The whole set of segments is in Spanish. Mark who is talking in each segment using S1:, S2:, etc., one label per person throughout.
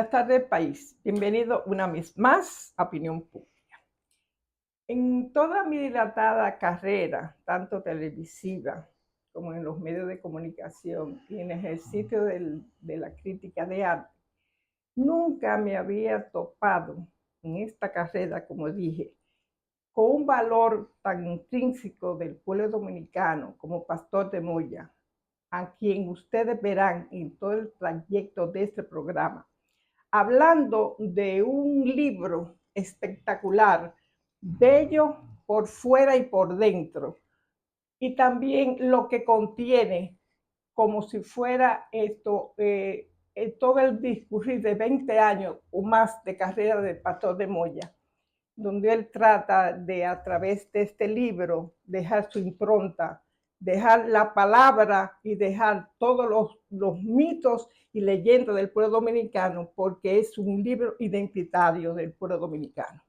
S1: Buenas tardes, país. Bienvenido una vez más a Opinión Pública. En toda mi dilatada carrera, tanto televisiva como en los medios de comunicación y en ejercicio de la crítica de arte, nunca me había topado en esta carrera, como dije, con un valor tan intrínseco del pueblo dominicano como Pastor de Moya, a quien ustedes verán en todo el trayecto de este programa, hablando de un libro espectacular, bello por fuera y por dentro, y también lo que contiene, como si fuera esto, todo el discurrir de 20 años o más de carrera del Pastor de Moya, donde él trata de, a través de este libro, dejar su impronta, dejar la palabra y dejar todos los mitos y leyendas del pueblo dominicano, porque es un libro identitario del pueblo dominicano.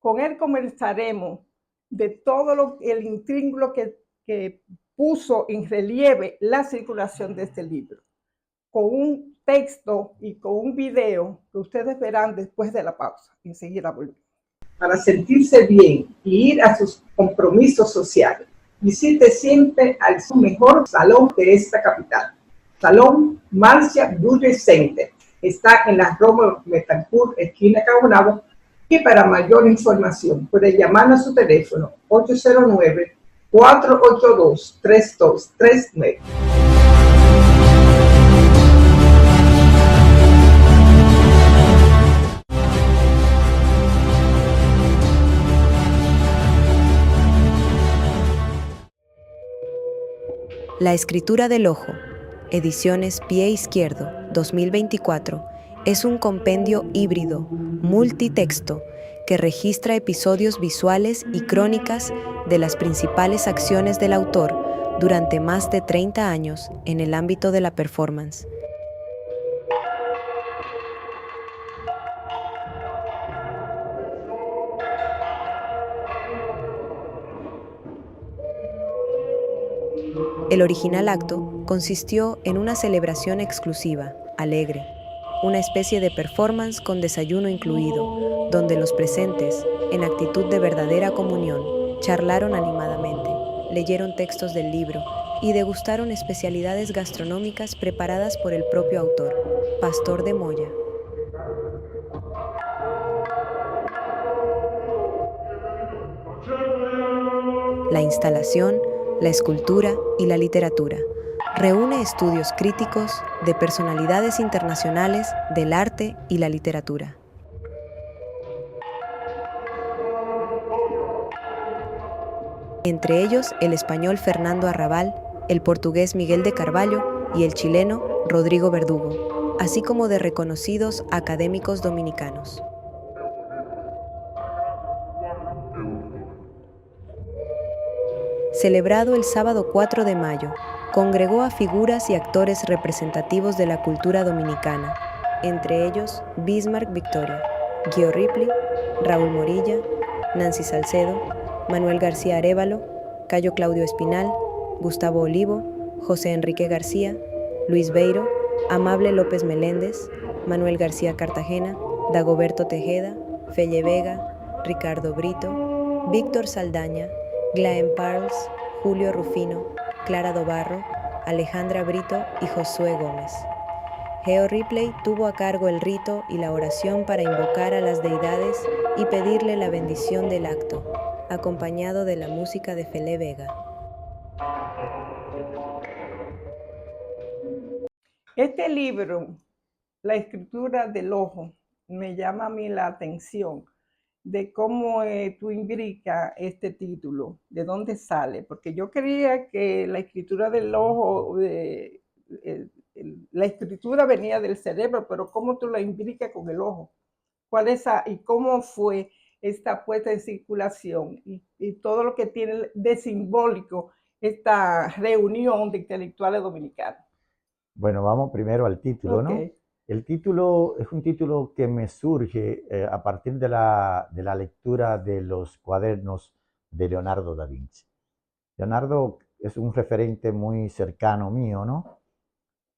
S1: Con él conversaremos de todo el intríngulo que puso en relieve la circulación de este libro, con un texto y con un video que ustedes verán después de la pausa. Enseguida volvemos. Para sentirse bien y ir a sus compromisos sociales, visite siempre al mejor salón de esta capital, Salón Marcia Beauty Center. Está en la Rómulo Betancourt, esquina Caonabo, y para mayor información puede llamar a su teléfono 809-482-3239.
S2: La escritura del ojo, ediciones Pie Izquierdo, 2024, es un compendio híbrido, multitexto, que registra episodios visuales y crónicas de las principales acciones del autor durante más de 30 años en el ámbito de la performance. El original acto consistió en una celebración exclusiva, alegre, una especie de performance con desayuno incluido, donde los presentes, en actitud de verdadera comunión, charlaron animadamente, leyeron textos del libro y degustaron especialidades gastronómicas preparadas por el propio autor, Pastor de Moya. La instalación, la escultura y la literatura. Reúne estudios críticos de personalidades internacionales del arte y la literatura. Entre ellos el español Fernando Arrabal, el portugués Miguel de Carvalho y el chileno Rodrigo Verdugo, así como de reconocidos académicos dominicanos. Celebrado el sábado 4 de mayo, congregó a figuras y actores representativos de la cultura dominicana, entre ellos Bismarck Victoria, Gio Ripley, Raúl Morilla, Nancy Salcedo, Manuel García Arévalo, Cayo Claudio Espinal, Gustavo Olivo, José Enrique García, Luis Beiro, Amable López Meléndez, Manuel García Cartagena, Dagoberto Tejeda, Felle Vega, Ricardo Brito, Víctor Saldaña, Glaen Parles, Julio Rufino, Clara Dobarro, Alejandra Brito y Josué Gómez. Geo Ripley tuvo a cargo el rito y la oración para invocar a las deidades y pedirle la bendición del acto, acompañado de la música de Felle Vega.
S1: Este libro, La escritura del ojo, me llama a mí la atención de cómo tú imbricas este título, de dónde sale, porque yo creía que la escritura del ojo, la escritura venía del cerebro, pero cómo tú la imbricas con el ojo, cuál es y cómo fue esta puesta en circulación y todo lo que tiene de simbólico esta reunión de intelectuales dominicanos.
S3: Bueno, vamos primero al título, ¿no?
S1: Okay.
S3: El título es un título que me surge a partir de la lectura de los cuadernos de Leonardo da Vinci. Leonardo es un referente muy cercano mío, ¿no?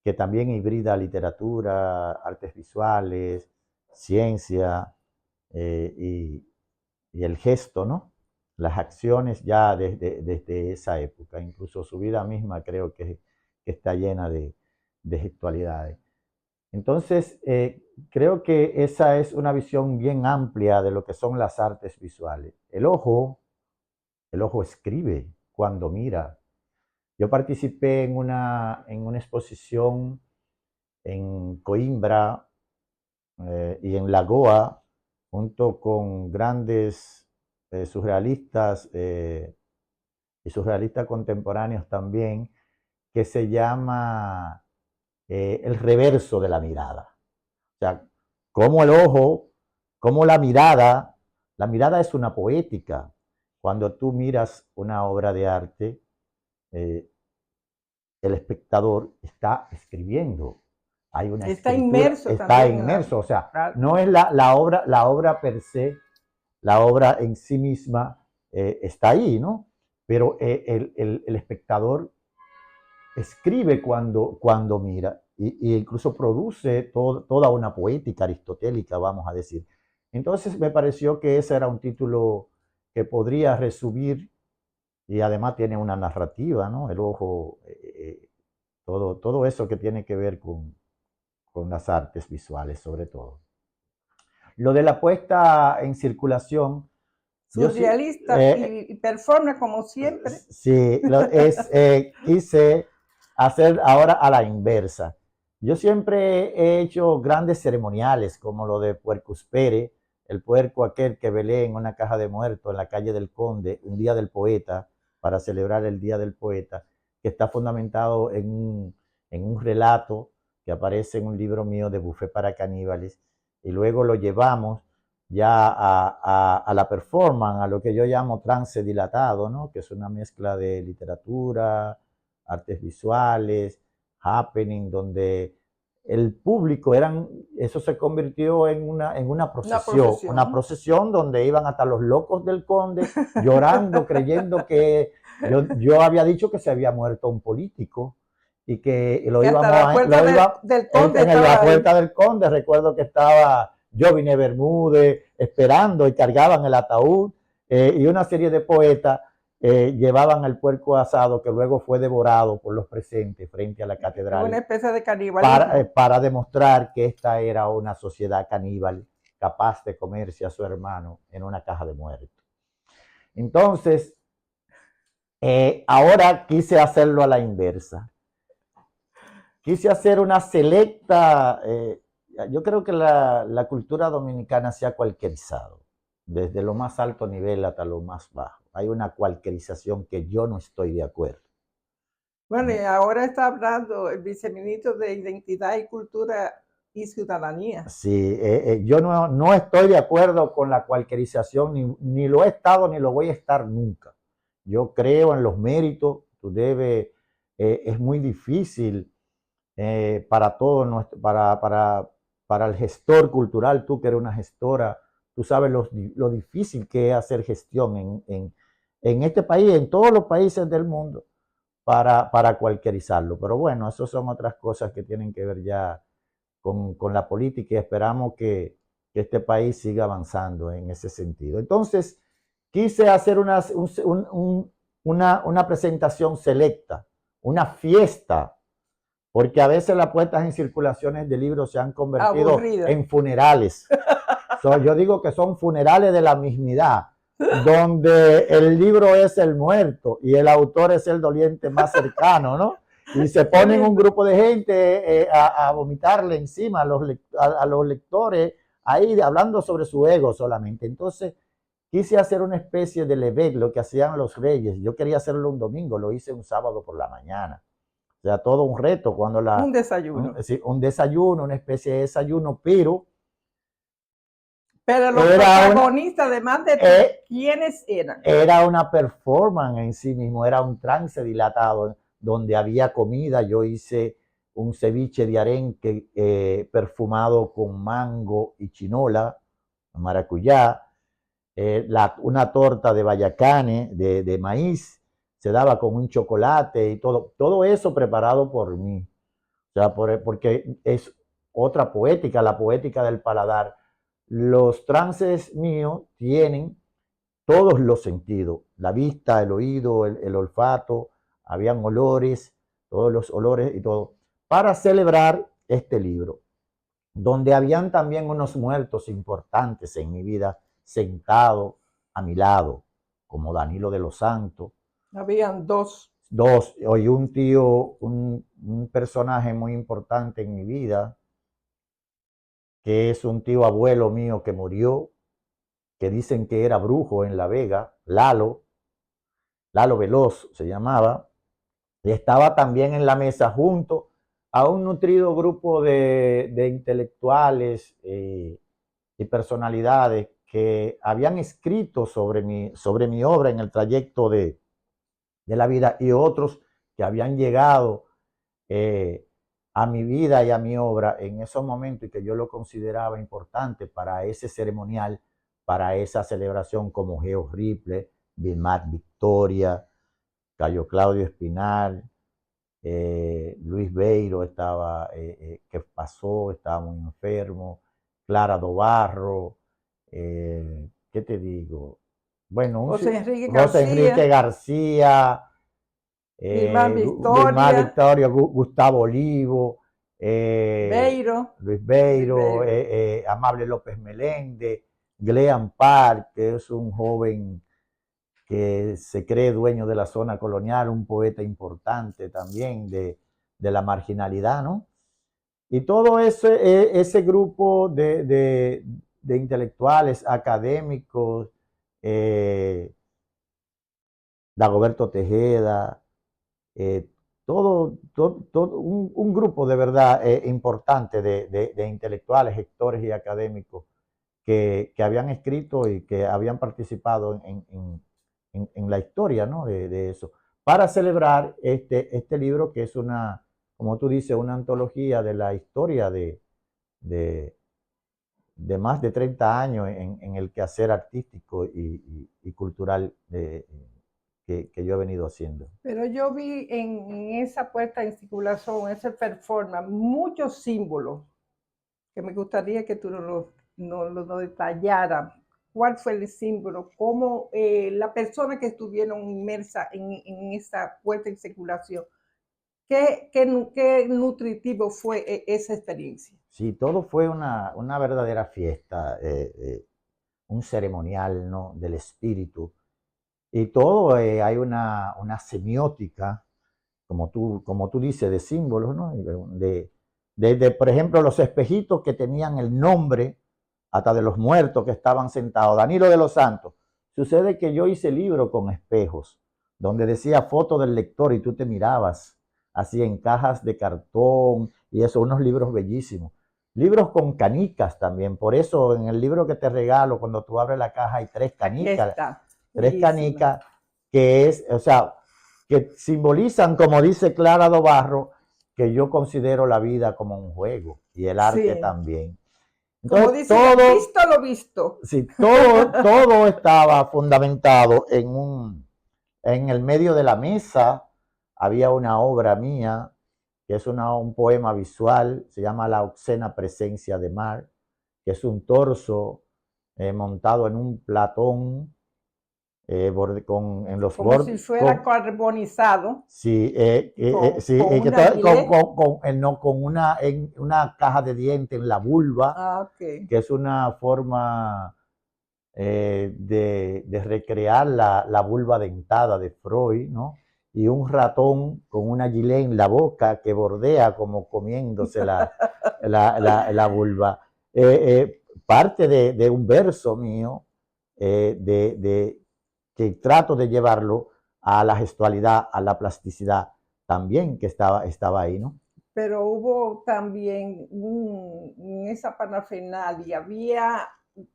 S3: que también hibrida literatura, artes visuales, ciencia y el gesto, ¿no? Las acciones ya desde esa época, incluso su vida misma creo que está llena de gestualidades. Entonces, creo que esa es una visión bien amplia de lo que son las artes visuales. El ojo escribe cuando mira. Yo participé en una exposición en Coimbra y en Lagoa, junto con grandes surrealistas y surrealistas contemporáneos también, que se llama el reverso de la mirada. O sea, como el ojo, como la mirada es una poética. Cuando tú miras una obra de arte, el espectador está escribiendo. Hay una
S1: está
S3: escritura,
S1: inmerso
S3: está
S1: también
S3: inmerso, o sea,
S1: claro.
S3: no es la obra per se, la obra en sí misma está ahí, ¿no? Pero el espectador escribe cuando mira y incluso produce toda una poética aristotélica, vamos a decir. Entonces me pareció que ese era un título que podría resumir y además tiene una narrativa, ¿no? El ojo, todo eso que tiene que ver con las artes visuales sobre todo. Lo de la puesta en circulación,
S1: surrealista y performa como siempre.
S3: Sí, quise hacer ahora a la inversa. Yo siempre he hecho grandes ceremoniales como lo de Puercus Pere, el puerco aquel que velé en una caja de muertos en la calle del Conde, un día del poeta, para celebrar el Día del Poeta, que está fundamentado en un relato que aparece en un libro mío de Buffet para Caníbales, y luego lo llevamos ya a la performance, a lo que yo llamo trance dilatado, ¿no? Que es una mezcla de literatura, artes visuales, happening, donde el público eso se convirtió en una procesión donde iban hasta los locos del Conde llorando, creyendo que yo había dicho que se había muerto un político y que lo íbamos a en la puerta del Conde. Recuerdo que estaba Jovine Bermúdez esperando y cargaban el ataúd y una serie de poetas llevaban el puerco asado que luego fue devorado por los presentes frente a la catedral.
S1: Una especie de canibalismo.
S3: Para demostrar que esta era una sociedad caníbal capaz de comerse a su hermano en una caja de muertos. Entonces, ahora quise hacerlo a la inversa. Quise hacer una selecta, yo creo que la cultura dominicana se ha cualquierizado, desde lo más alto nivel hasta lo más bajo. Hay una cualquierización que yo no estoy de acuerdo.
S1: Bueno, y ahora está hablando el viceministro de Identidad y Cultura y Ciudadanía.
S3: Sí, yo no estoy de acuerdo con la cualquierización, ni lo he estado ni lo voy a estar nunca. Yo creo en los méritos, es muy difícil para todo para el gestor cultural, tú que eres una gestora, tú sabes lo difícil que es hacer gestión en este país, en todos los países del mundo, para cualquierizarlo. Pero bueno, eso son otras cosas que tienen que ver ya con la política y esperamos que este país siga avanzando en ese sentido. Entonces, quise hacer una presentación selecta, una fiesta, porque a veces las puestas en circulaciones de libros se han convertido en funerales. Yo digo que son funerales de la mismidad, donde el libro es el muerto y el autor es el doliente más cercano, ¿no? Y se ponen un grupo de gente a vomitarle encima a los lectores, ahí hablando sobre su ego solamente. Entonces, quise hacer una especie de levet, lo que hacían los reyes. Yo quería hacerlo un domingo, lo hice un sábado por la mañana. O sea, todo un reto
S1: un desayuno.
S3: Un desayuno, una especie de desayuno, pero
S1: los protagonistas, además de quiénes eran.
S3: Era una performance en sí mismo, era un trance dilatado donde había comida. Yo hice un ceviche de arenque perfumado con mango y chinola, maracuyá, una torta de bayacane, de maíz, se daba con un chocolate y todo eso preparado por mí. sea, porque es otra poética, la poética del paladar. Los trances míos tienen todos los sentidos, la vista, el oído, el olfato, habían olores, todos los olores y todo, para celebrar este libro, donde habían también unos muertos importantes en mi vida sentados a mi lado, como Danilo de los Santos.
S1: Habían dos.
S3: Oí un tío, un personaje muy importante en mi vida, que es un tío abuelo mío que murió, que dicen que era brujo en La Vega, Lalo Veloz se llamaba, y estaba también en la mesa junto a un nutrido grupo de intelectuales y personalidades que habían escrito sobre mi obra en el trayecto de la vida, y otros que habían llegado a mi vida y a mi obra en esos momentos y que yo lo consideraba importante para ese ceremonial, para esa celebración, como Geo Ripley, Vilmar Victoria, Cayo Claudio Espinal, Luis Beiro estaba, que pasó, estaba muy enfermo, Clara Dobarro, ¿qué te digo? Bueno,
S1: José Enrique
S3: José Enrique
S1: García,
S3: García,
S1: Vilmar
S3: Vilmar
S1: Victoria,
S3: Victoria, Gustavo Olivo,
S1: Beiro,
S3: Luis
S1: Luis
S3: Beiro,
S1: Beiro.
S3: Amable López Meléndez, Glean Park, que es un joven que se cree dueño de la zona colonial, un poeta importante también de la marginalidad, ¿no? Y todo ese grupo de intelectuales, académicos, Dagoberto Tejeda, eh, todo un grupo de verdad importante de intelectuales, gestores y académicos que habían escrito y que habían participado en la historia, ¿no? de eso, para celebrar este libro, que es una, como tú dices, una antología de la historia de, de más de 30 años en el quehacer artístico y cultural que yo he venido haciendo.
S1: Pero yo vi en esa puesta en circulación, ese performance, muchos símbolos que me gustaría que tú nos detallaras. ¿Cuál fue el símbolo? ¿Cómo la persona que estuvieron inmersa en esa puesta en circulación, qué nutritivo fue esa experiencia?
S3: Sí, todo fue una verdadera fiesta, un ceremonial, ¿no? Del espíritu. Y todo hay una semiótica, como tú dices, de símbolos, ¿no? Por ejemplo, los espejitos que tenían el nombre hasta de los muertos que estaban sentados. Danilo de los Santos. Sucede que yo hice libro con espejos, donde decía foto del lector y tú te mirabas así en cajas de cartón y eso, unos libros bellísimos. Libros con canicas también, por eso en el libro que te regalo, cuando tú abres la caja hay tres
S1: Aquí
S3: canicas.
S1: está.
S3: Tres
S1: Bellísima.
S3: canicas que es, o sea, que simbolizan, como dice Clara Dobarro, que yo considero la vida como un juego y el arte
S1: Sí.
S3: también.
S1: Como
S3: Entonces,
S1: dice, todo, visto lo visto.
S3: Sí, todo estaba fundamentado en el medio de la mesa. Había una obra mía, que es un poema visual, se llama La obscena presencia de mar, que es un torso montado en un platón, en los
S1: Como
S3: bordes.
S1: si fuera carbonizado.
S3: Sí, sí,
S1: con
S3: que
S1: una gilet.
S3: no, con una caja de dientes en la vulva,
S1: Okay.
S3: que es una forma de recrear la vulva dentada de Freud, ¿no? Y un ratón con una gilet en la boca que bordea como comiéndose la vulva. Parte de un verso mío que trato de llevarlo a la gestualidad, a la plasticidad también, que estaba ahí, ¿no?
S1: Pero hubo también en esa parafernalia, había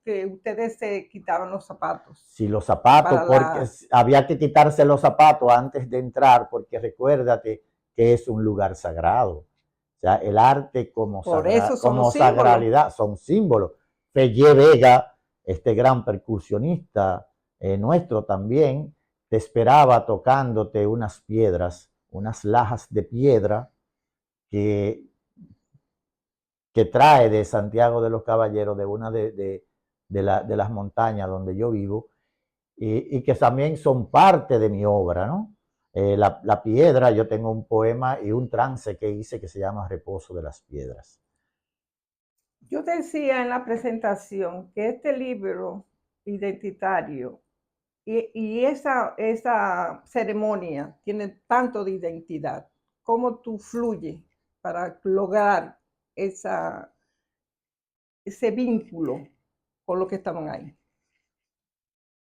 S1: que ustedes se quitaban los zapatos.
S3: Sí, los zapatos, porque había que quitarse los zapatos antes de entrar, porque recuérdate que es un lugar sagrado. O sea, el arte como sagralidad son símbolos. Fellé Vega, este gran percusionista nuestro también, te esperaba tocándote unas piedras, unas lajas de piedra que que trae de Santiago de los Caballeros, de una de las montañas donde yo vivo, y que también son parte de mi obra, ¿no? La piedra, yo tengo un poema y un trance que hice que se llama Reposo de las Piedras.
S1: Yo decía en la presentación que este libro identitario y esa ceremonia tiene tanto de identidad. ¿Cómo tú fluyes para lograr ese vínculo con los que estaban ahí?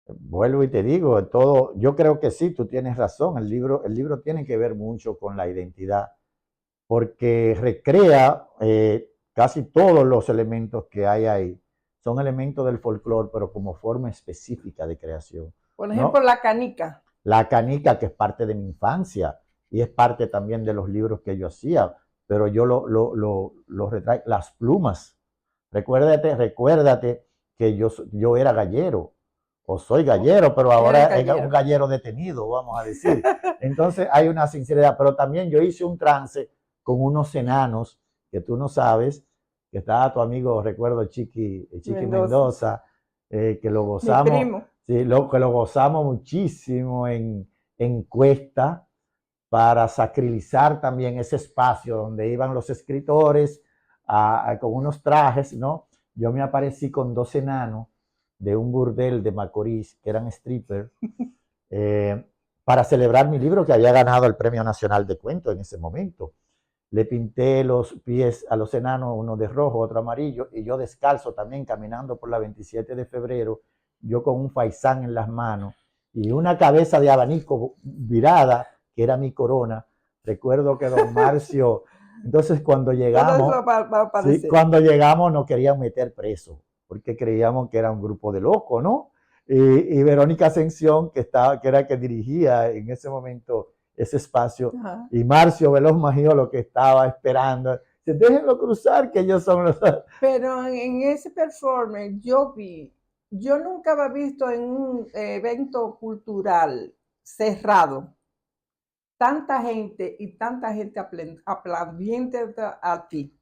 S3: Vuelvo y te digo, todo, yo creo que sí, tú tienes razón, el libro tiene que ver mucho con la identidad, porque recrea casi todos los elementos que hay ahí, son elementos del folclore, pero como forma específica de creación,
S1: Por ejemplo,
S3: ¿no?
S1: la canica.
S3: La canica, que es parte de mi infancia y es parte también de los libros que yo hacía, pero yo lo retraigo. Las plumas, recuérdate que yo era gallero, o soy gallero, pero
S1: Eres
S3: ahora es un
S1: gallero.
S3: gallero detenido, vamos a decir. Entonces hay una sinceridad, pero también yo hice un trance con unos enanos que tú no sabes, que estaba tu amigo, recuerdo, Chiqui Mendoza, que lo
S1: Mi
S3: gozamos,
S1: primo.
S3: sí, que lo gozamos muchísimo en Cuesta, para sacralizar también ese espacio donde iban los escritores con unos trajes, ¿no? Yo me aparecí con 2 enanos de un burdel de Macorís, que eran strippers, eh, para celebrar mi libro que había ganado el Premio Nacional de Cuento en ese momento. Le pinté los pies a los enanos, uno de rojo, otro amarillo, y yo descalzo también caminando por la 27 de febrero, yo con un faisán en las manos y una cabeza de abanico virada, que era mi corona. Recuerdo que don Marcio, entonces
S1: Todo eso va a
S3: sí,
S1: aparecer.
S3: cuando llegamos nos querían meter preso, porque creíamos que era un grupo de locos, ¿no? Y Verónica Ascensión, que era que dirigía en ese momento ese espacio,
S1: Ajá.
S3: y Marcio Veloz Magiolo, que estaba esperando, dice, déjenlo cruzar, que ellos son los...
S1: Pero en ese performance yo nunca había visto en un evento cultural cerrado tanta gente aplaudiente a ti.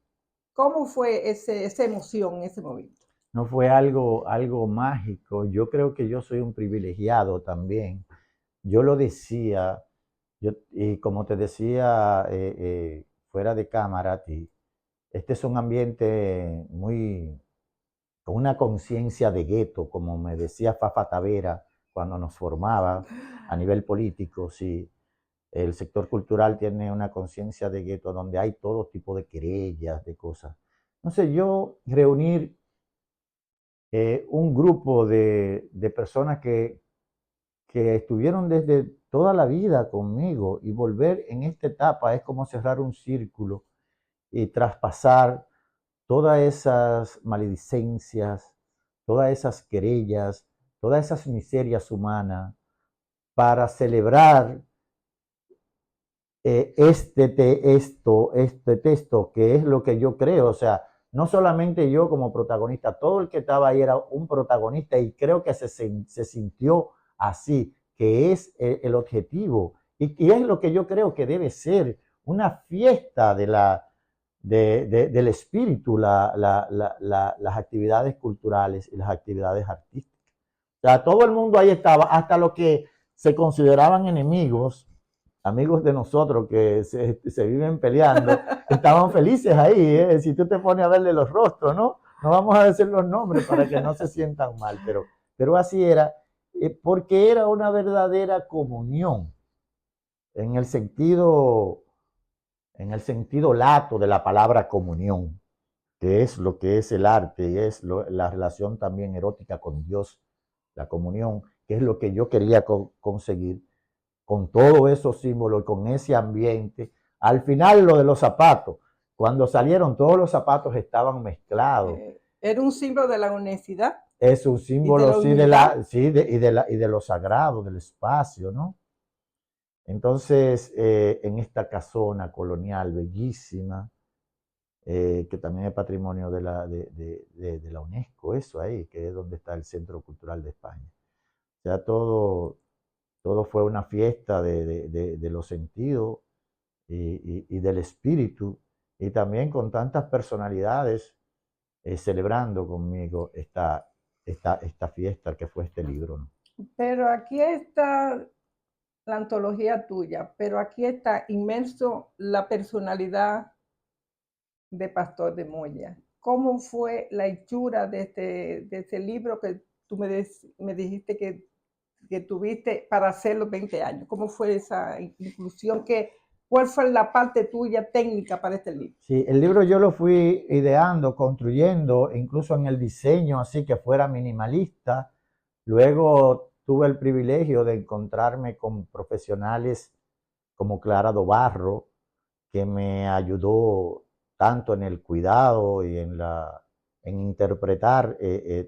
S1: ¿Cómo fue esa emoción en ese momento?
S3: No fue algo mágico. Yo creo que yo soy un privilegiado también. Yo lo decía, y como te decía fuera de cámara a ti, este es un ambiente muy, con una conciencia de gueto, como me decía Fafa Tavera cuando nos formaba a nivel político. Sí, el sector cultural tiene una conciencia de gueto donde hay todo tipo de querellas, de cosas. Entonces yo reunir un grupo de personas que estuvieron desde toda la vida conmigo, y volver en esta etapa es como cerrar un círculo y traspasar todas esas maledicencias, todas esas querellas, todas esas miserias humanas, para celebrar este texto, que es lo que yo creo. O sea, no solamente yo como protagonista, todo el que estaba ahí era un protagonista, y creo que se sintió así, que es el objetivo, y es lo que yo creo que debe ser una fiesta del espíritu, las actividades culturales y las actividades artísticas. O sea, todo el mundo ahí estaba, hasta los que se consideraban enemigos, amigos de nosotros que se viven peleando, estaban felices ahí, ¿eh? Si tú te pones a verle los rostros, ¿no? No vamos a decir los nombres para que no se sientan mal, pero así era, porque era una verdadera comunión, en el sentido, en el sentido lato de la palabra comunión, que es lo que es el arte, y es la relación también erótica con Dios, la comunión, que es lo que yo quería conseguir con todos esos símbolos, con ese ambiente. Al final, lo de los zapatos, cuando salieron todos los zapatos estaban mezclados.
S1: Era un símbolo de la honestidad.
S3: Es un símbolo, sí, y de lo sagrado, del espacio, ¿no? Entonces, en esta casona colonial bellísima, que también es patrimonio de la UNESCO, eso ahí, que es donde está el Centro Cultural de España. O sea, todo fue una fiesta de los sentidos y del espíritu, y también con tantas personalidades celebrando conmigo esta fiesta que fue este libro, ¿no?
S1: Pero aquí está la antología tuya, pero aquí está inmerso la personalidad de Pastor de Moya. ¿Cómo fue la hechura de este libro que tú me dijiste que tuviste para hacer los 20 años? ¿Cómo fue esa inclusión? ¿Cuál fue la parte tuya técnica para este libro?
S3: Sí, el libro yo lo fui ideando, construyendo, incluso en el diseño, así que fuera minimalista. Luego tuve el privilegio de encontrarme con profesionales como Clara Dobarro, que me ayudó tanto en el cuidado y en interpretar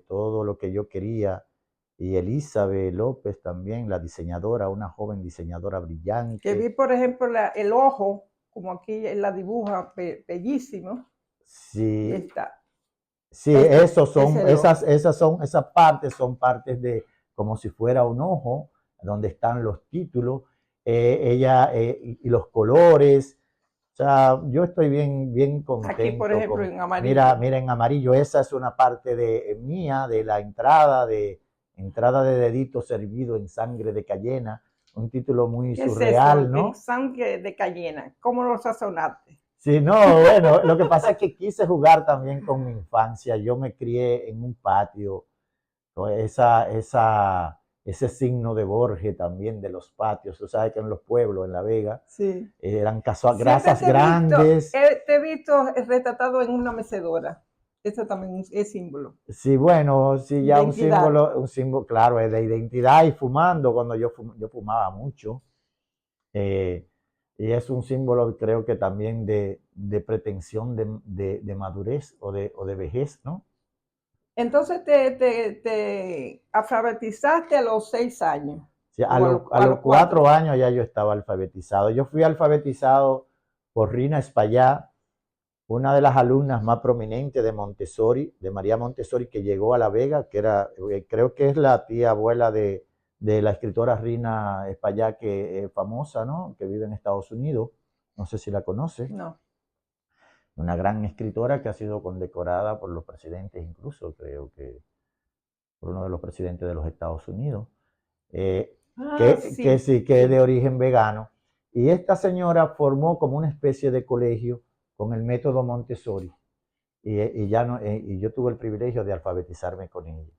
S3: todo lo que yo quería. Y Elizabeth López también, la diseñadora, una joven diseñadora brillante.
S1: Que vi, por ejemplo, el ojo, como aquí la dibuja, bellísimo.
S3: Sí.
S1: Está.
S3: Sí, esas partes son partes de como si fuera un ojo, donde están los títulos, y los colores. O sea, yo estoy bien contento.
S1: Aquí, por ejemplo, en amarillo.
S3: Mira en amarillo, esa es una parte mía, de la entrada de dedito servido en sangre de cayena, un título muy surreal,
S1: es eso?
S3: ¿no?
S1: En sangre de cayena, ¿cómo lo sazonaste?
S3: Sí, no, bueno, lo que pasa es que quise jugar también con mi infancia. Yo me crié en un patio, ¿no? Ese signo de Borges también de los patios. Tú sabes que en los pueblos, en La Vega,
S1: sí,
S3: eran grasas grandes.
S1: Te he visto retratado en una mecedora. Eso también es símbolo.
S3: Sí, bueno, sí, ya un
S1: Identidad.
S3: símbolo, claro, es de identidad, y fumando, cuando yo fumaba mucho. Y es un símbolo, creo que también de pretensión de madurez o de vejez, ¿no?
S1: Entonces te alfabetizaste a los 6 años.
S3: Sí, a los 4 años ya yo estaba alfabetizado. Yo fui alfabetizado por Rina Espaillá, una de las alumnas más prominentes de Montessori, de María Montessori, que llegó a La Vega, que era, creo que es la tía abuela de la escritora Rina Espaillá, que es famosa, ¿no? Que vive en Estados Unidos. No sé si la conoce.
S1: No.
S3: Una gran escritora que ha sido condecorada por los presidentes, incluso creo que por uno de los presidentes de los Estados Unidos, que es de origen vegano. Y esta señora formó como una especie de colegio con el método Montessori. Y yo tuve el privilegio de alfabetizarme con ella.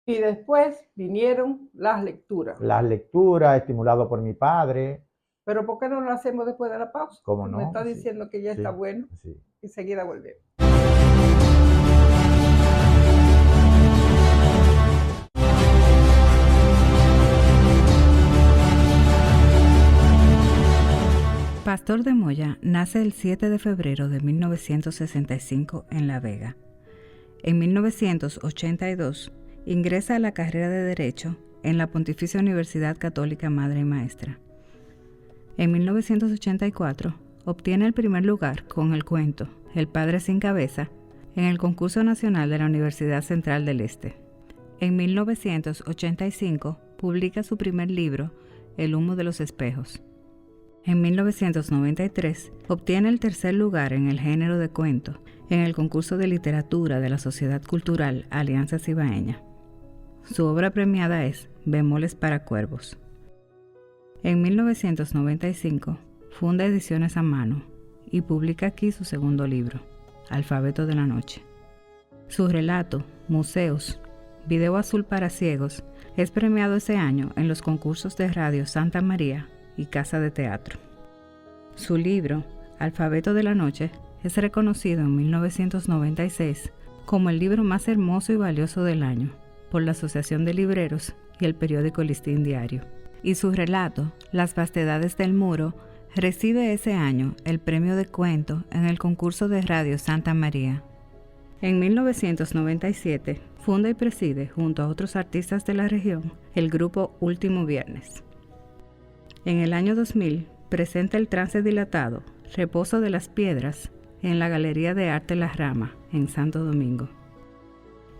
S1: Y después vinieron las lecturas.
S3: Las lecturas, estimulado por mi padre.
S1: Pero ¿por qué no lo hacemos después de la pausa?
S3: ¿Cómo no?
S1: Me está diciendo que ya está bueno.
S3: Sí.
S1: Enseguida volvemos.
S4: Pastor de Moya nace el 7 de febrero de 1965 en La Vega. En 1982 ingresa a la carrera de Derecho en la Pontificia Universidad Católica Madre y Maestra. En 1984 obtiene el primer lugar con el cuento El Padre sin Cabeza en el concurso nacional de la Universidad Central del Este. En 1985 publica su primer libro, El humo de los espejos. En 1993 obtiene el tercer lugar en el género de cuento en el concurso de literatura de la Sociedad Cultural Alianza Cibaeña. Su obra premiada es Bemoles para Cuervos. En 1995 funda Ediciones a Mano y publica aquí su segundo libro, Alfabeto de la Noche. Su relato, Museos, Video Azul para Ciegos, es premiado ese año en los concursos de Radio Santa María y Casa de Teatro. Su libro, Alfabeto de la Noche, es reconocido en 1996 como el libro más hermoso y valioso del año por la Asociación de Libreros y el periódico Listín Diario. Y su relato, Las vastedades del muro, recibe ese año el premio de cuento en el concurso de Radio Santa María. En 1997 funda y preside, junto a otros artistas de la región, el grupo Último Viernes. En el año 2000 presenta el trance dilatado Reposo de las Piedras en la Galería de Arte La Rama, en Santo Domingo.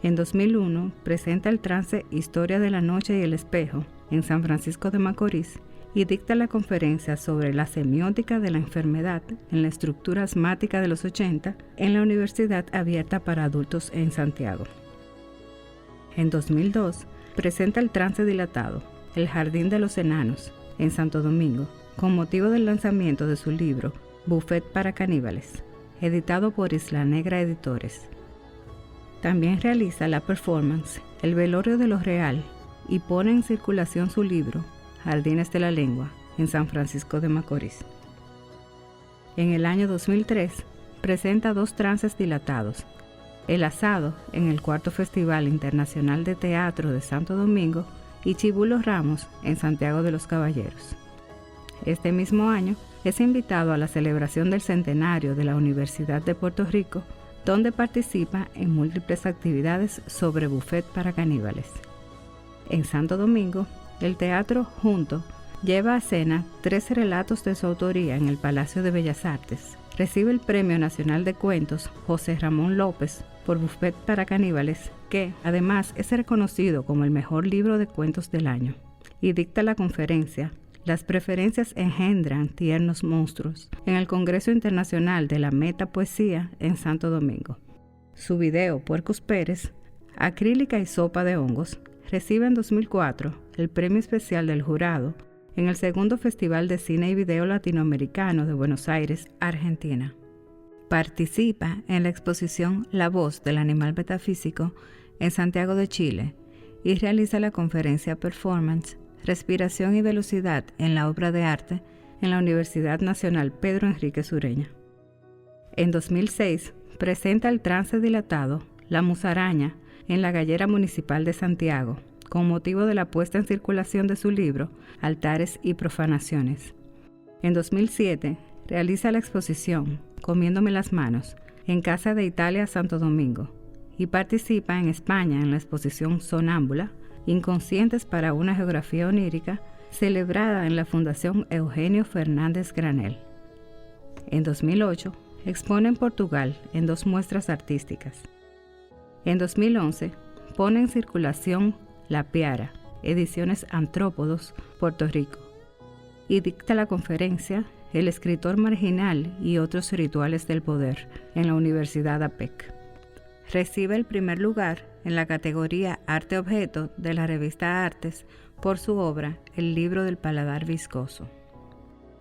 S4: En 2001 presenta el trance Historia de la Noche y el Espejo en San Francisco de Macorís y dicta la conferencia sobre la semiótica de la enfermedad en la estructura asmática de los 80 en la Universidad Abierta para Adultos en Santiago. En 2002, presenta El trance dilatado, El jardín de los enanos, en Santo Domingo, con motivo del lanzamiento de su libro Buffet para caníbales, editado por Isla Negra Editores. También realiza la performance El velorio de lo real y pone en circulación su libro Jardines de la Lengua, en San Francisco de Macorís. En el año 2003, presenta 2 trances dilatados, El asado en el 4º Festival Internacional de Teatro de Santo Domingo y Chibulo Ramos en Santiago de los Caballeros. Este mismo año es invitado a la celebración del centenario de la Universidad de Puerto Rico, donde participa en múltiples actividades sobre buffet para caníbales. En Santo Domingo, el Teatro Junto lleva a escena 13 relatos de su autoría en el Palacio de Bellas Artes. Recibe el Premio Nacional de Cuentos José Ramón López por Buffet para Caníbales, que además es reconocido como el mejor libro de cuentos del año, y dicta la conferencia Las preferencias engendran tiernos monstruos en el Congreso Internacional de la Metapoesía en Santo Domingo. Su video Puercos Pérez, Acrílica y sopa de hongos, recibe en 2004 el Premio Especial del Jurado en el 2º Festival de Cine y Video Latinoamericano de Buenos Aires, Argentina. Participa en la exposición La voz del animal metafísico en Santiago de Chile y realiza la conferencia Performance, Respiración y Velocidad en la obra de arte en la Universidad Nacional Pedro Enríquez Ureña. En 2006 presenta El trance dilatado, La musaraña, en la Gallera Municipal de Santiago, con motivo de la puesta en circulación de su libro Altares y Profanaciones. En 2007 realiza la exposición Comiéndome las manos en Casa de Italia Santo Domingo y participa en España en la exposición Sonámbula, Inconscientes para una geografía onírica, celebrada en la Fundación Eugenio Fernández Granel. En 2008 expone en Portugal en 2 muestras artísticas. En 2011 pone en circulación La Piara, Ediciones Antrópodos, Puerto Rico, y dicta la conferencia El escritor marginal y otros rituales del poder en la Universidad APEC. Recibe el primer lugar en la categoría Arte Objeto de la revista Artes por su obra El libro del paladar viscoso.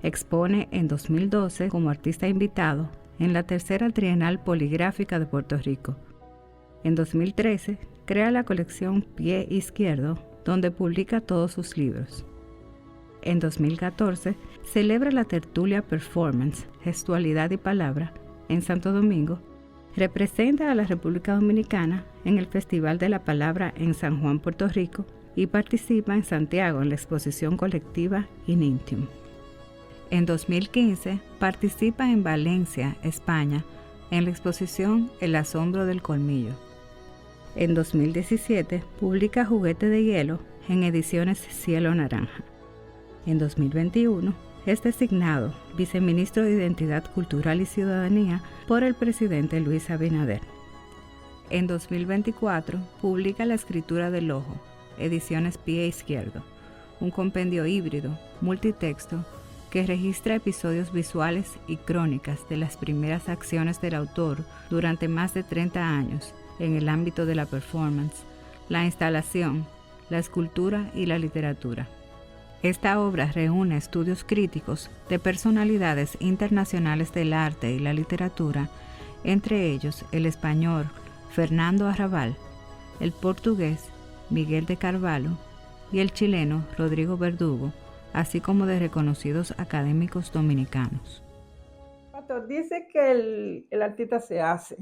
S4: Expone en 2012 como artista invitado en la 3ª Trienal Poligráfica de Puerto Rico. En 2013 crea la colección Pie Izquierdo, donde publica todos sus libros. En 2014 celebra la tertulia Performance, Gestualidad y Palabra en Santo Domingo. Representa a la República Dominicana en el Festival de la Palabra en San Juan, Puerto Rico, y participa en Santiago en la exposición colectiva Inintium. En 2015 participa en Valencia, España, en la exposición El asombro del colmillo. En 2017 publica Juguete de hielo en Ediciones Cielo Naranja. En 2021 es designado Viceministro de Identidad Cultural y Ciudadanía por el presidente Luis Abinader. En 2024 publica La escritura del ojo, Ediciones Pie Izquierdo, un compendio híbrido, multitexto, que registra episodios visuales y crónicas de las primeras acciones del autor durante más de 30 años en el ámbito de la performance, la instalación, la escultura y la literatura. Esta obra reúne estudios críticos de personalidades internacionales del arte y la literatura, entre ellos el español Fernando Arrabal, el portugués Miguel de Carvalho y el chileno Rodrigo Verdugo, así como de reconocidos académicos dominicanos.
S1: Pastor, dice que el artista se hace,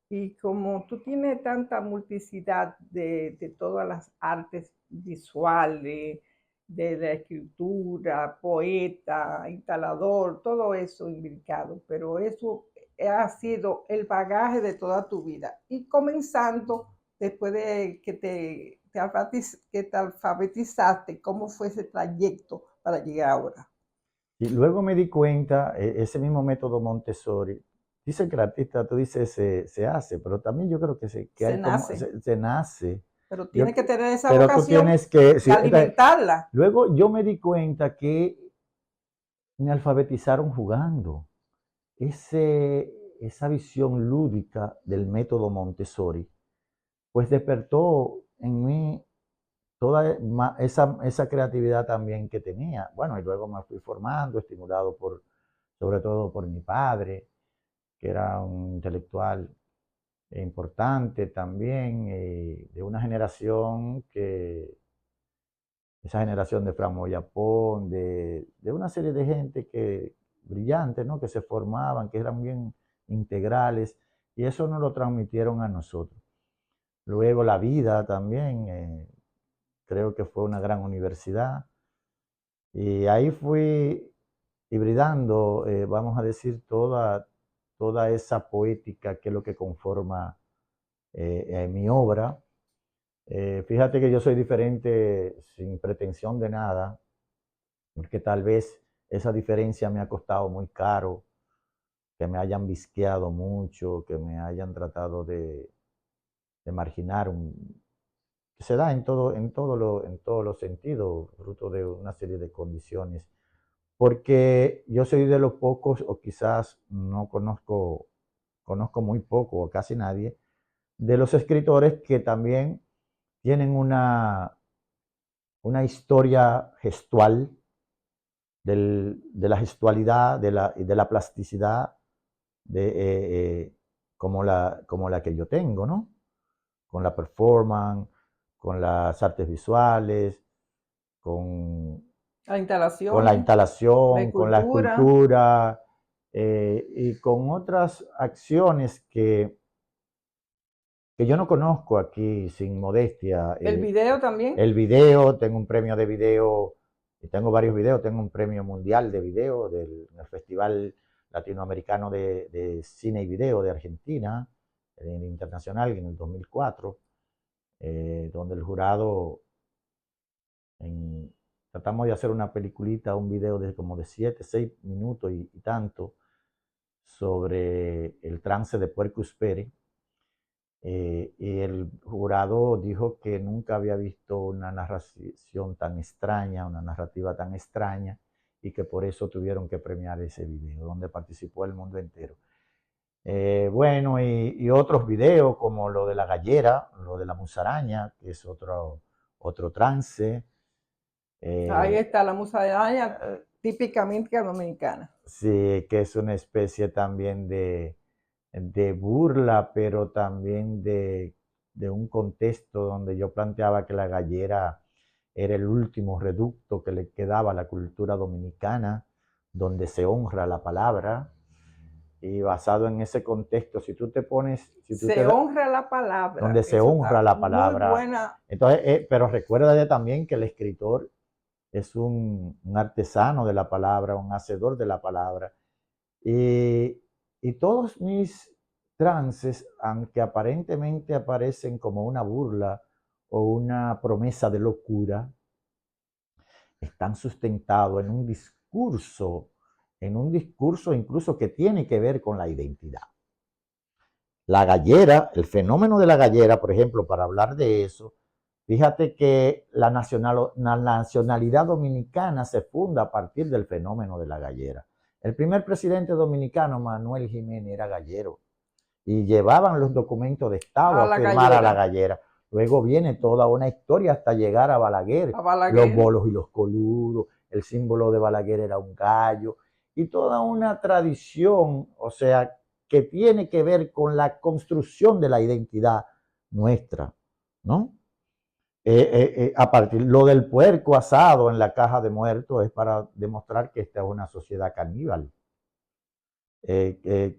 S1: y como tú tienes tanta multiplicidad de todas las artes visuales, de la escritura, poeta, instalador, todo eso imbricado, pero eso ha sido el bagaje de toda tu vida. Y comenzando después de que te alfabetizaste, ¿cómo fue ese trayecto para llegar ahora?
S3: Y luego me di cuenta, ese mismo método Montessori, dice que el artista, tú dices, se hace, pero también yo creo que se nace.
S1: Pero tienes que tener esa
S3: pero
S1: vocación
S3: tú tienes que
S1: alimentarla.
S3: Luego yo me di cuenta que me alfabetizaron jugando. Esa visión lúdica del método Montessori, pues despertó en mí toda esa creatividad también que tenía. Bueno, y luego me fui formando, estimulado sobre todo por mi padre, que era un intelectual importante también, de una generación esa generación de Fran Moyapón, de una serie de gente brillante, ¿no? Que se formaban, que eran bien integrales, y eso nos lo transmitieron a nosotros. Luego la vida también, creo que fue una gran universidad, y ahí fui hibridando, vamos a decir, toda esa poética que es lo que conforma mi obra. Fíjate que yo soy diferente sin pretensión de nada, porque tal vez esa diferencia me ha costado muy caro, que me hayan visqueado mucho, que me hayan tratado de marginar, que se da en todos los sentidos, fruto de una serie de condiciones. Porque yo soy de los pocos, o quizás no conozco muy poco o casi nadie, de los escritores que también tienen una historia gestual, de la gestualidad, de la plasticidad, como la que yo tengo, ¿no? Con la performance, con las artes visuales, con
S1: La instalación,
S3: con la instalación,
S1: la
S3: con la escultura, y con otras acciones que yo no conozco aquí, sin modestia.
S1: El video también.
S3: El video, tengo un premio de video, y tengo varios videos, tengo un premio mundial de video del Festival Latinoamericano de Cine y Video de Argentina, el internacional, en el 2004, donde el jurado, tratamos de hacer una peliculita, un video de como de 7, 6 minutos y tanto, sobre el trance de Puerco Espere. Y el jurado dijo que nunca había visto una narración tan extraña, una narrativa tan extraña, y que por eso tuvieron que premiar ese video, donde participó el mundo entero. Bueno, y otros videos como lo de la gallera, lo de la musaraña, que es otro trance.
S1: Ahí está la musaraña, típicamente dominicana.
S3: Sí, que es una especie también de burla, pero también de un contexto donde yo planteaba que la gallera era el último reducto que le quedaba a la cultura dominicana, donde se honra la palabra. Y basado en ese contexto, si tú te pones...
S1: Se honra la palabra.
S3: Donde se honra la palabra.
S1: Muy buena.
S3: Entonces, pero recuerda también que el escritor es un artesano de la palabra, un hacedor de la palabra. Y todos mis trances, aunque aparentemente aparecen como una burla o una promesa de locura, están sustentados en un discurso incluso que tiene que ver con la identidad. La gallera, el fenómeno de la gallera, por ejemplo, para hablar de eso, fíjate que la nacionalidad dominicana se funda a partir del fenómeno de la gallera. El primer presidente dominicano, Manuel Jiménez, era gallero, y llevaban los documentos de Estado a firmar a la gallera. Luego viene toda una historia hasta llegar a Balaguer, los bolos y los coludos, el símbolo de Balaguer era un gallo, y toda una tradición, o sea, que tiene que ver con la construcción de la identidad nuestra, ¿no? A partir lo del puerco asado en la caja de muertos es para demostrar que esta es una sociedad caníbal, que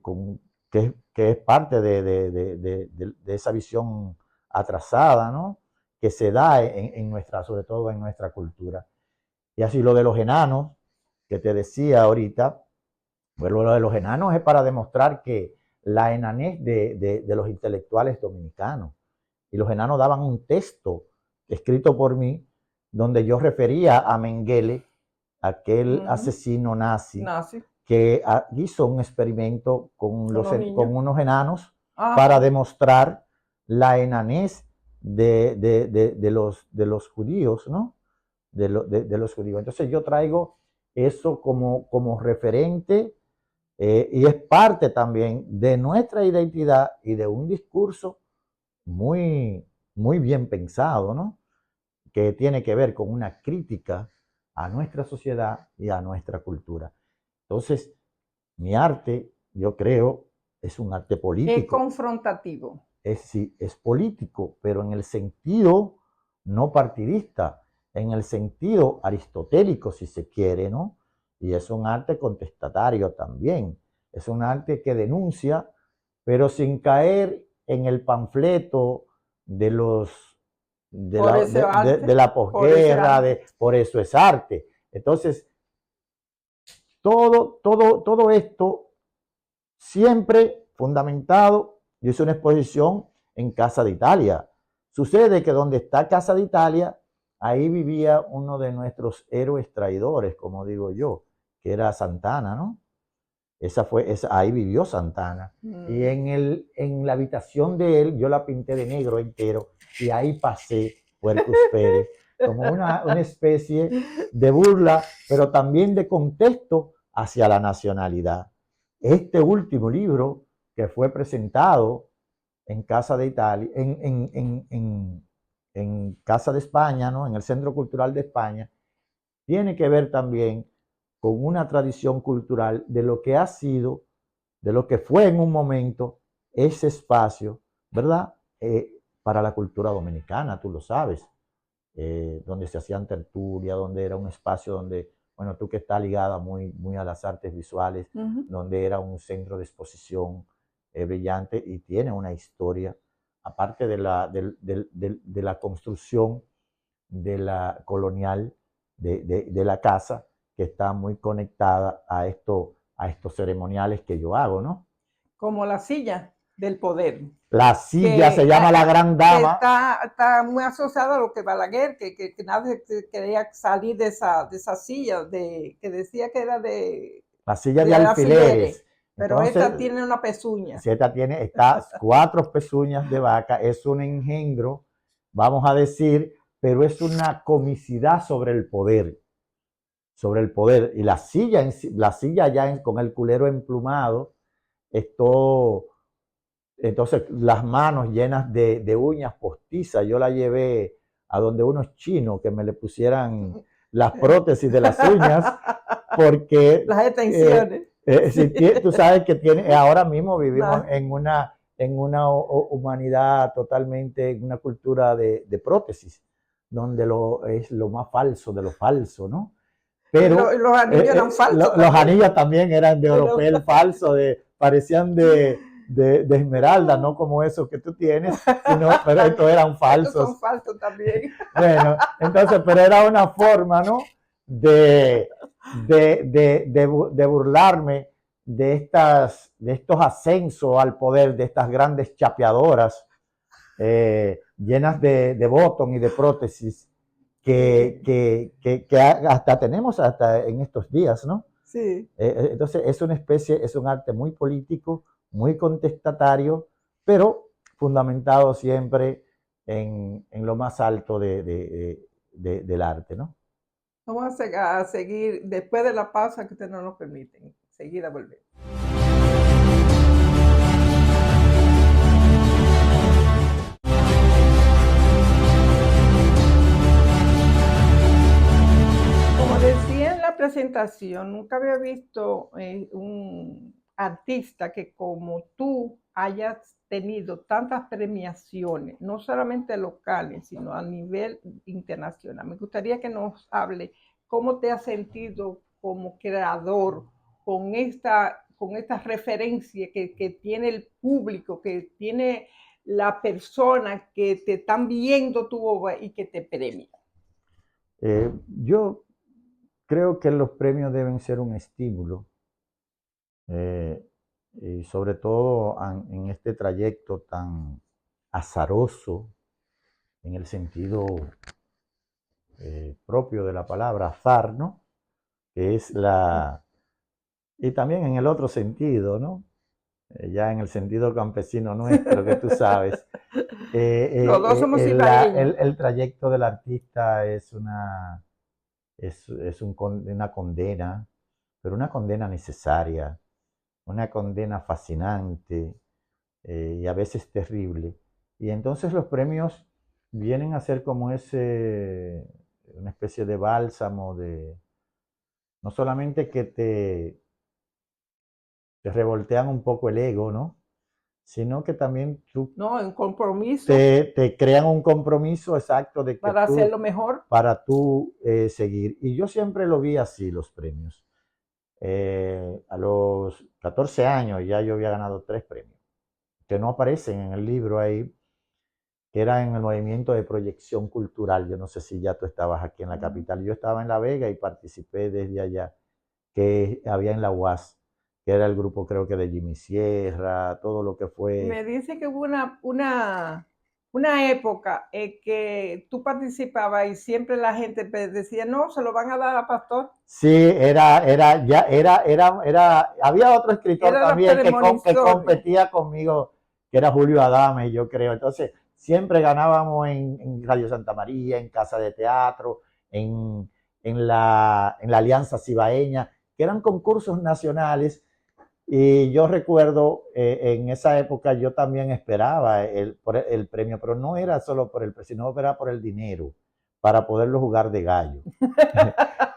S3: es parte de esa visión atrasada, ¿no? Que se da sobre todo en nuestra cultura. Y así lo de los enanos, que te decía ahorita, pues lo de los enanos es para demostrar que la enanez de los intelectuales dominicanos. Y los enanos daban un texto escrito por mí, donde yo refería a Mengele, aquel asesino nazi, que hizo un experimento con unos enanos para demostrar la enanez de los judíos, ¿no? De los judíos. Entonces yo traigo eso como referente y es parte también de nuestra identidad y de un discurso muy, muy bien pensado, ¿no? Que tiene que ver con una crítica a nuestra sociedad y a nuestra cultura. Entonces, mi arte, yo creo, es un arte
S1: Es
S3: político.
S1: confrontativo.
S3: Sí, es político, pero en el sentido no partidista, en el sentido aristotélico, si se quiere, ¿no? Y es un arte contestatario también. Es un arte que denuncia, pero sin caer en el panfleto de
S1: Por ese arte,
S3: de la
S1: por ese
S3: posguerra,
S1: arte.
S3: por eso es arte. Entonces, todo esto siempre fundamentado. Yo hice una exposición en Casa de Italia. Sucede que donde está Casa de Italia, ahí vivía uno de nuestros héroes traidores, como digo yo, que era Santana, ¿no? Ahí vivió Santana. Y en la habitación de él, yo la pinté de negro entero, y ahí pasé Puercus Pérez, como una especie de burla, pero también de contexto hacia la nacionalidad. Este último libro que fue presentado en Casa de Italia, en Casa de España, ¿no? En el Centro Cultural de España, tiene que ver también con una tradición cultural de lo que ha sido, de lo que fue en un momento ese espacio, ¿verdad? Para la cultura dominicana, tú lo sabes, donde se hacían tertulias, donde era un espacio donde, bueno, tú que estás ligada muy a las artes visuales, donde era un centro de exposición brillante y tiene una historia, aparte de la construcción de la colonial de la casa, que está muy conectada a estos ceremoniales que yo hago, ¿no?
S1: Como la silla del poder.
S3: La silla se llama la gran dama.
S1: Está muy asociada a lo que Balaguer, que nadie quería salir de esa silla, que decía que era de...
S3: La silla de alfileres.
S1: Pero entonces, esta tiene una pezuña.
S3: Esta tiene estas 4 pezuñas de vaca, es un engendro, vamos a decir, pero es una comicidad sobre el poder. Sobre el poder. Y la silla ya con el culero emplumado, entonces las manos llenas de uñas postizas, yo la llevé a donde unos chinos que me le pusieran las prótesis de las uñas, porque
S1: las extensiones.
S3: Tú sabes que ahora mismo vivimos en una humanidad totalmente, en una cultura de prótesis, donde es lo más falso de lo falso, ¿no? Pero
S1: los anillos eran falsos.
S3: Los anillos también eran de oropel falso, parecían de esmeralda, no como esos que tú tienes, pero estos eran falsos.
S1: Estos son falsos también.
S3: Bueno, entonces, pero era una forma, ¿no? De burlarme de estos ascensos al poder, de estas grandes chapeadoras llenas de botón y de prótesis que hasta tenemos hasta en estos días, ¿no?
S1: Sí.
S3: Entonces es un arte muy político, muy contestatario, pero fundamentado siempre en lo más alto del arte, ¿no?
S1: Vamos a seguir después de la pausa que ustedes no nos permiten. Seguida volver. Como decía en la presentación, nunca había visto un artista que como tú hayas tenido tantas premiaciones, no solamente locales, sino a nivel internacional. Me gustaría que nos hable cómo te has sentido como creador con esta referencia que tiene el público, que tiene la persona que te están viendo tu obra y que te premia.
S3: Yo creo que los premios deben ser un estímulo. Y sobre todo en este trayecto tan azaroso, en el sentido propio de la palabra azar, ¿no? Que es y también en el otro sentido, ¿no? Ya en el sentido campesino nuestro, que tú sabes.
S1: Los dos somos cibaeños.
S3: El trayecto del artista es una condena, pero una condena necesaria, una condena fascinante y a veces terrible. Y entonces los premios vienen a ser como una especie de bálsamo, no solamente que te revoltean un poco el ego, ¿no? Sino que también
S1: No, un compromiso
S3: te crean un compromiso exacto de que
S1: para hacerlo mejor.
S3: para tú seguir. Y yo siempre lo vi así, los premios. A los 14 años ya yo había ganado 3 premios, que no aparecen en el libro ahí, que era en el movimiento de proyección cultural. Yo no sé si ya tú estabas aquí en la capital. Yo estaba en La Vega y participé desde allá, que había en la UAS, que era el grupo creo que de Jimmy Sierra, todo lo que fue.
S1: Me dice que hubo una época en que tú participabas y siempre la gente decía, no, se lo van a dar a Pastor.
S3: Sí, había otro escritor también que competía conmigo, que era Julio Adame, yo creo. Entonces, siempre ganábamos en Radio Santa María, en Casa de Teatro, en la Alianza Cibaeña, que eran concursos nacionales. Y yo recuerdo, en esa época yo también esperaba el premio, pero no era solo por el premio, sino era por el dinero, para poderlo jugar de gallo.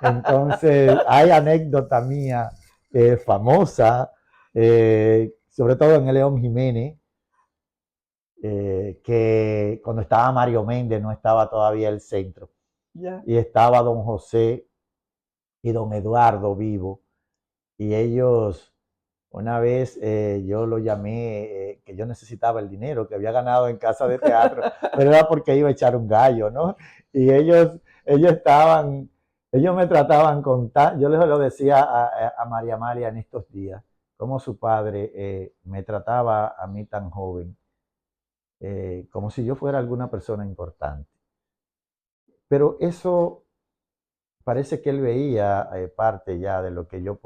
S3: Entonces, hay anécdota mía famosa, sobre todo en el León Jiménez, que cuando estaba Mario Méndez no estaba todavía el centro, y estaba don José y don Eduardo vivo, y ellos, una vez yo lo llamé, que yo necesitaba el dinero que había ganado en Casa de Teatro, pero era porque iba a echar un gallo, ¿no? Y ellos me trataban yo les lo decía a María Amalia en estos días, cómo su padre me trataba a mí tan joven, como si yo fuera alguna persona importante. Pero eso parece que él veía parte ya de lo que lo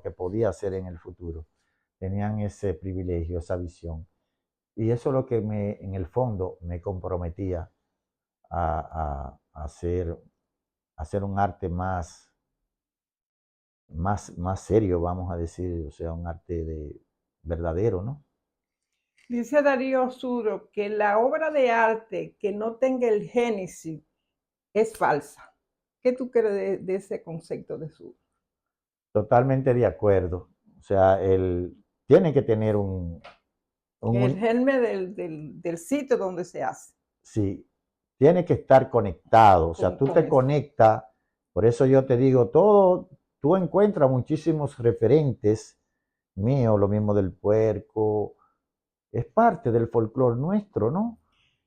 S3: que podía hacer en el futuro. Tenían ese privilegio, esa visión. Y eso es lo que en el fondo me comprometía a hacer un arte más serio, vamos a decir, o sea, un arte verdadero, ¿no?
S1: Dice Darío Suro que la obra de arte que no tenga el génesis es falsa. ¿Qué tú crees de ese concepto de Suro?
S3: Totalmente de acuerdo. O sea, tiene que tener
S1: el germen del sitio donde se hace.
S3: Sí, tiene que estar conectado. O sea, tú te conectas. Por eso yo te digo, tú encuentras muchísimos referentes míos, lo mismo del puerco. Es parte del folclore nuestro, ¿no?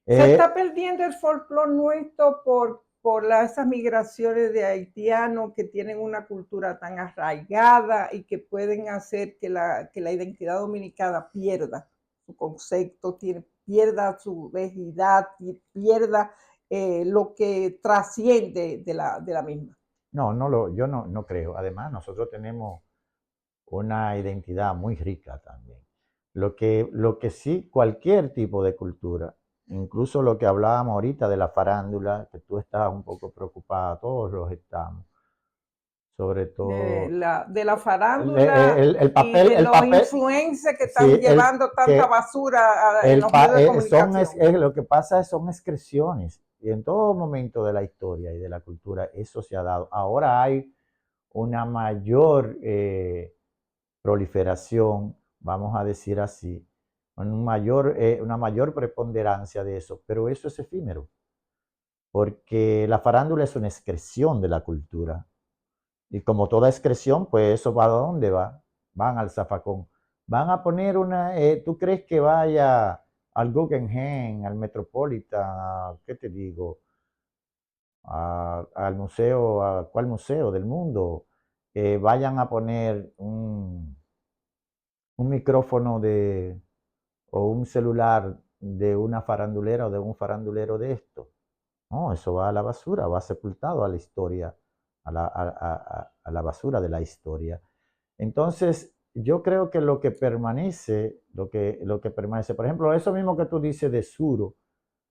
S1: Se está perdiendo el folclore nuestro por esas migraciones de haitianos que tienen una cultura tan arraigada y que pueden hacer que la identidad dominicana pierda su concepto, pierda su vejidad y pierda lo que trasciende de la misma.
S3: Yo no creo. Además, nosotros tenemos una identidad muy rica también. Lo que sí, cualquier tipo de cultura, incluso lo que hablábamos ahorita de la farándula, que tú estás un poco preocupada, todos los estamos, sobre todo.
S1: De la farándula
S3: el papel,
S1: y de los influencers que están llevando tanta basura en los medios de comunicación.
S3: Lo que pasa son excreciones, y en todo momento de la historia y de la cultura eso se ha dado. Ahora hay una mayor proliferación, vamos a decir así, una mayor preponderancia de eso, pero eso es efímero, porque la farándula es una excreción de la cultura, y como toda excreción, pues eso va a dónde va, van al zafacón, van a poner ¿tú crees que vaya al Guggenheim, al Metropolitan, qué te digo, al museo, a cuál museo del mundo, vayan a poner un micrófono o un celular de una farandulera o de un farandulero de esto? No, eso va a la basura, va sepultado a la historia, a la basura de la historia. Entonces, yo creo que lo que permanece, por ejemplo, eso mismo que tú dices de Suro,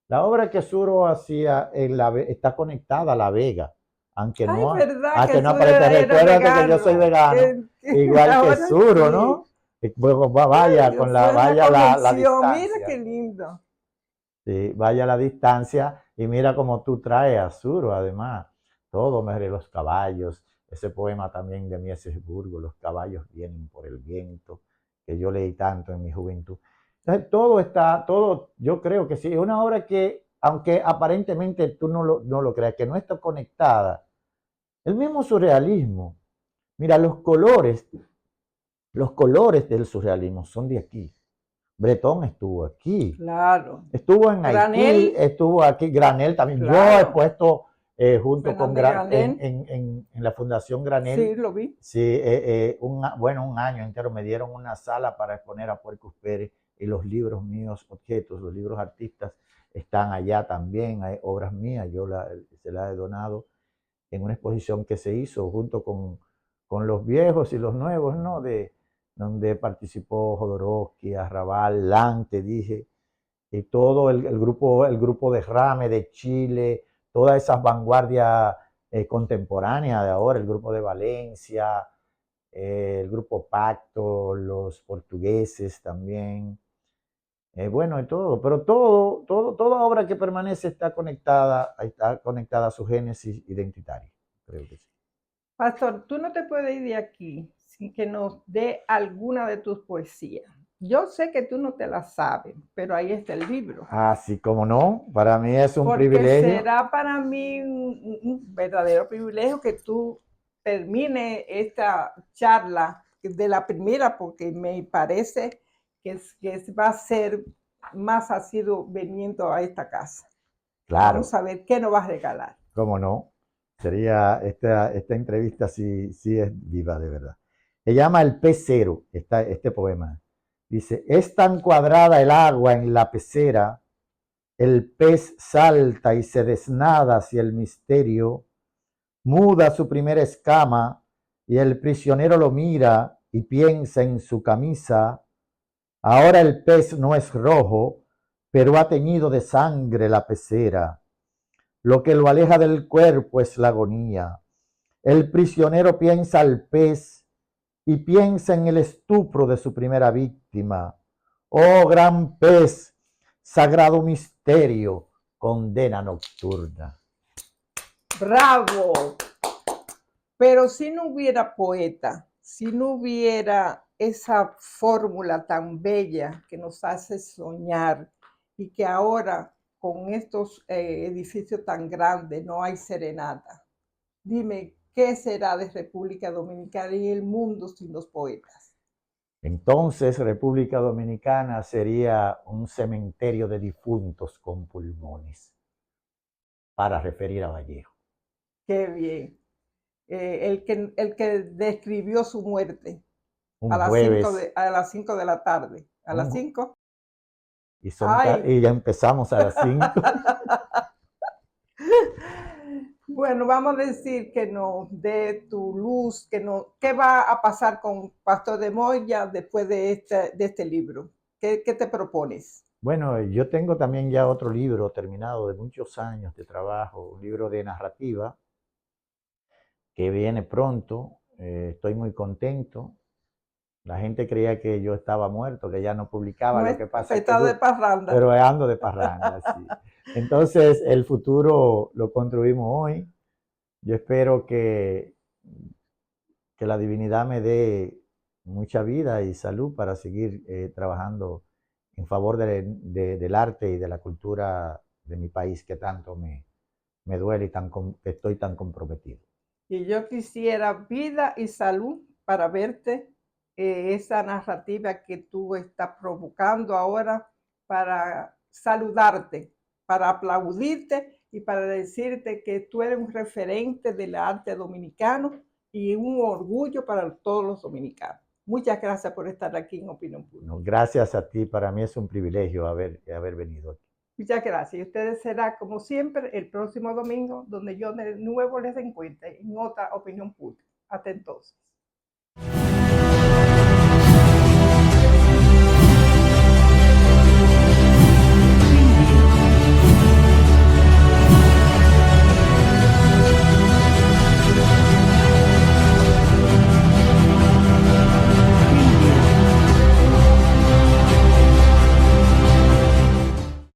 S3: la obra que Suro hacía está conectada a La Vega. aunque
S1: Ay,
S3: no,
S1: verdad
S3: aunque
S1: que
S3: no
S1: Suro
S3: aparezca.
S1: era
S3: Recuérdate que yo soy vegano, igual que
S1: ahora
S3: Suro,
S1: sí.
S3: ¿no? Y luego
S1: Ay,
S3: vaya
S1: Dios,
S3: con
S1: fue una
S3: vaya la
S1: convención. Mira
S3: distancia.
S1: qué lindo.
S3: Sí, vaya la distancia y mira cómo tú traes a Suro, además. Todo, los caballos, ese poema también de Miesesburgo, los caballos vienen por el viento, que yo leí tanto en mi juventud. Entonces, todo, yo creo que sí, es una obra que, aunque aparentemente tú no lo creas, que no está conectada, el mismo surrealismo, mira, los colores del surrealismo son de aquí. Breton estuvo aquí,
S1: Claro.
S3: estuvo en
S1: Granel.
S3: Haití, estuvo aquí, Granel también.
S1: Claro.
S3: Yo he puesto junto con
S1: Granel.
S3: en la Fundación Granel.
S1: Sí, lo vi.
S3: Sí, un año entero me dieron una sala para exponer a Puercos Pérez y los libros míos, objetos, los libros artistas están allá también, hay obras mías, se las he donado en una exposición que se hizo junto con los viejos y los nuevos, ¿no? Donde participó Jodorowsky, Arrabal, Lante, dije, y todo el grupo de Rame de Chile, todas esas vanguardias contemporáneas de ahora, el grupo de Valencia, el grupo Pacto, los portugueses también, bueno, y todo, pero toda obra que permanece está conectada a su génesis identitaria, creo que sí.
S1: Pastor, tú no te puedes ir de aquí sin que nos dé alguna de tus poesías. Yo sé que tú no te la sabes, pero ahí está el libro.
S3: Así como no, para mí es un
S1: Porque
S3: privilegio.
S1: será para mí un verdadero privilegio que tú termines esta charla de la primera, porque me parece que va a ser más asiduo viniendo a esta casa.
S3: Claro.
S1: Vamos a ver qué nos vas a regalar.
S3: Cómo no, sería esta entrevista sí es viva de verdad. Se llama El pez cero, este poema. Dice, es tan cuadrada el agua en la pecera, el pez salta y se desnada hacia el misterio, muda su primera escama y el prisionero lo mira y piensa en su camisa. Ahora el pez no es rojo, pero ha teñido de sangre la pecera. Lo que lo aleja del cuerpo es la agonía. El prisionero piensa al pez y piensa en el estupro de su primera víctima. Oh gran pez, sagrado misterio, condena nocturna.
S1: ¡Bravo! Pero si no hubiera poeta, si no hubiera esa fórmula tan bella que nos hace soñar y que ahora con estos edificios tan grandes no hay serenata, dime, ¿qué será de República Dominicana y el mundo sin los poetas?
S3: Entonces República Dominicana sería un cementerio de difuntos con pulmones, para referir a Vallejo.
S1: Qué bien. El que describió su muerte
S3: Un
S1: a las
S3: jueves.
S1: a las 5 de la tarde. ¿A las 5?
S3: Y ya empezamos a las 5.
S1: Bueno, vamos a decir que nos dé tu luz, ¿qué va a pasar con Pastor de Moya después de este libro? ¿Qué te propones?
S3: Bueno, yo tengo también ya otro libro terminado de muchos años de trabajo, un libro de narrativa que viene pronto. Estoy muy contento. La gente creía que yo estaba muerto, que ya no publicaba, lo que pasa es que
S1: de parranda.
S3: pero ando de parranda, sí. Entonces, el futuro lo construimos hoy. Yo espero que la divinidad me dé mucha vida y salud para seguir trabajando en favor del arte y de la cultura de mi país que tanto me duele y que estoy tan comprometido.
S1: Y yo quisiera vida y salud para verte esa narrativa que tú estás provocando ahora, para saludarte, para aplaudirte y para decirte que tú eres un referente del arte dominicano y un orgullo para todos los dominicanos. Muchas gracias por estar aquí en Opinión Pública.
S3: No, gracias a ti, para mí es un privilegio haber venido aquí.
S1: Muchas gracias. Y ustedes será, como siempre, el próximo domingo, donde yo de nuevo les encuentre en otra Opinión Pública. Hasta entonces.